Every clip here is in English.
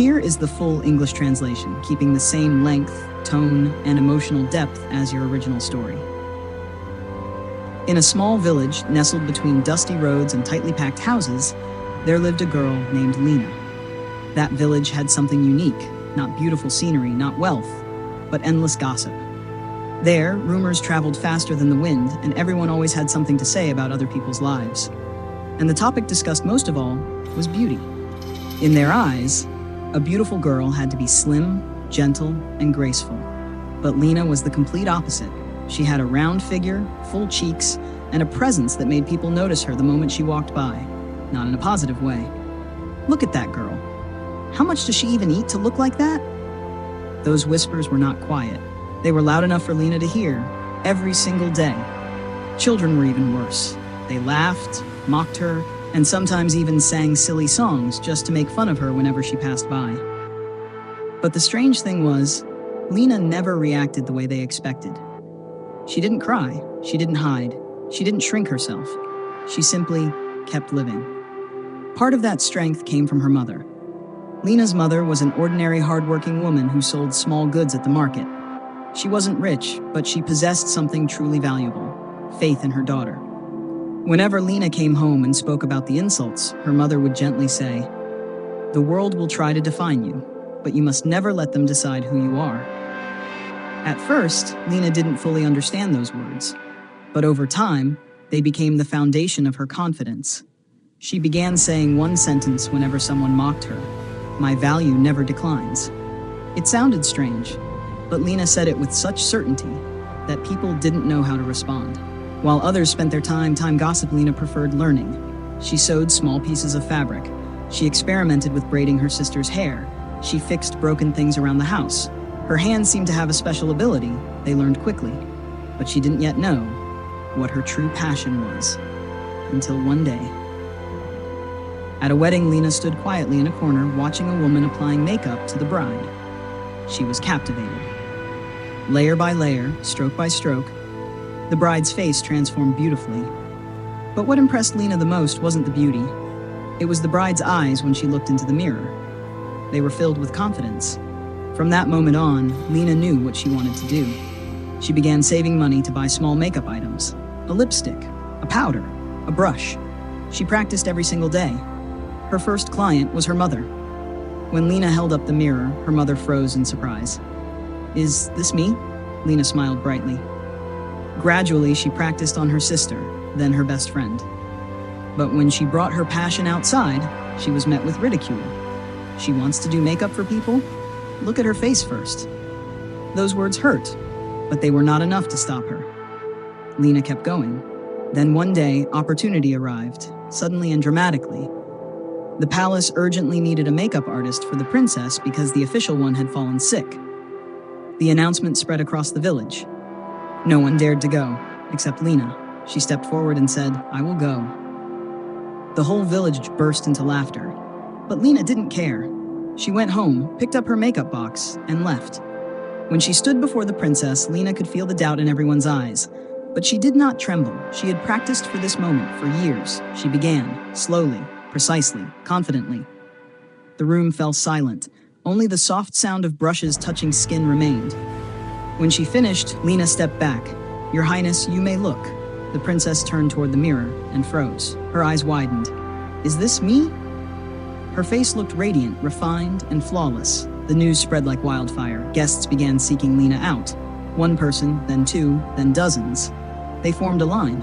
Here is the full English translation, keeping the same length, tone, and emotional depth as your original story. In a small village nestled between dusty roads and tightly packed houses, there lived a girl named Lena. That village had something unique, not beautiful scenery, not wealth, but endless gossip. There, rumors traveled faster than the wind, and everyone always had something to say about other people's lives. And the topic discussed most of all was beauty. In their eyes, a beautiful girl had to be slim, gentle, and graceful. But Lena was the complete opposite. She had a round figure, full cheeks, and a presence that made people notice her the moment she walked by, not in a positive way. Look at that girl. How much does she even eat to look like that? Those whispers were not quiet. They were loud enough for Lena to hear every single day. Children were even worse. They laughed, mocked her, and sometimes even sang silly songs just to make fun of her whenever she passed by. But the strange thing was, Lena never reacted the way they expected. She didn't cry, she didn't hide, she didn't shrink herself. She simply kept living. Part of that strength came from her mother. Lena's mother was an ordinary, hardworking woman who sold small goods at the market. She wasn't rich, but she possessed something truly valuable: faith in her daughter. Whenever Lena came home and spoke about the insults, her mother would gently say, "The world will try to define you, but you must never let them decide who you are." At first, Lena didn't fully understand those words, but over time, they became the foundation of her confidence. She began saying one sentence whenever someone mocked her: "My value never declines." It sounded strange, but Lena said it with such certainty that people didn't know how to respond. While others spent their time gossip, Lena preferred learning. She sewed small pieces of fabric. She experimented with braiding her sister's hair. She fixed broken things around the house. Her hands seemed to have a special ability. They learned quickly, but she didn't yet know what her true passion was, until one day. At a wedding, Lena stood quietly in a corner watching a woman applying makeup to the bride. She was captivated. Layer by layer, stroke by stroke, the bride's face transformed beautifully. But what impressed Lena the most wasn't the beauty. It was the bride's eyes when she looked into the mirror. They were filled with confidence. From that moment on, Lena knew what she wanted to do. She began saving money to buy small makeup items: a lipstick, a powder, a brush. She practiced every single day. Her first client was her mother. When Lena held up the mirror, her mother froze in surprise. "Is this me?" Lena smiled brightly. Gradually, she practiced on her sister, then her best friend. But when she brought her passion outside, she was met with ridicule. "She wants to do makeup for people? Look at her face first." Those words hurt, but they were not enough to stop her. Lena kept going. Then one day, opportunity arrived, suddenly and dramatically. The palace urgently needed a makeup artist for the princess because the official one had fallen sick. The announcement spread across the village. No one dared to go, except Lena. She stepped forward and said, "I will go." The whole village burst into laughter, but Lena didn't care. She went home, picked up her makeup box, and left. When she stood before the princess, Lena could feel the doubt in everyone's eyes, but she did not tremble. She had practiced for this moment for years. She began, slowly, precisely, confidently. The room fell silent. Only the soft sound of brushes touching skin remained. When she finished, Lena stepped back. "Your Highness, you may look." The princess turned toward the mirror and froze. Her eyes widened. "Is this me?" Her face looked radiant, refined, and flawless. The news spread like wildfire. Guests began seeking Lena out. One person, then two, then dozens. They formed a line.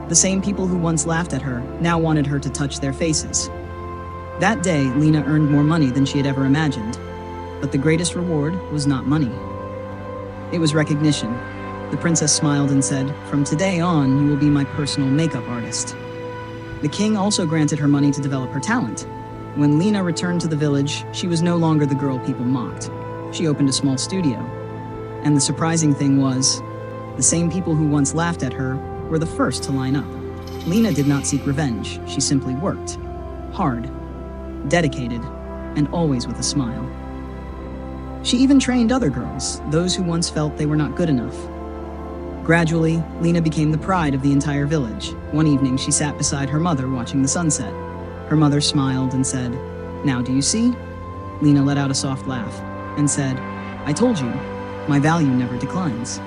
The same people who once laughed at her now wanted her to touch their faces. That day, Lena earned more money than she had ever imagined. But the greatest reward was not money. It was recognition. The princess smiled and said, "From today on, you will be my personal makeup artist." The king also granted her money to develop her talent. When Lena returned to the village, she was no longer the girl people mocked. She opened a small studio. And the surprising thing was, the same people who once laughed at her were the first to line up. Lena did not seek revenge. She simply worked. Hard, dedicated, and always with a smile. She even trained other girls, those who once felt they were not good enough. Gradually, Lena became the pride of the entire village. One evening, she sat beside her mother watching the sunset. Her mother smiled and said, "Now do you see? Lena let out a soft laugh and said, "I told you, my value never declines."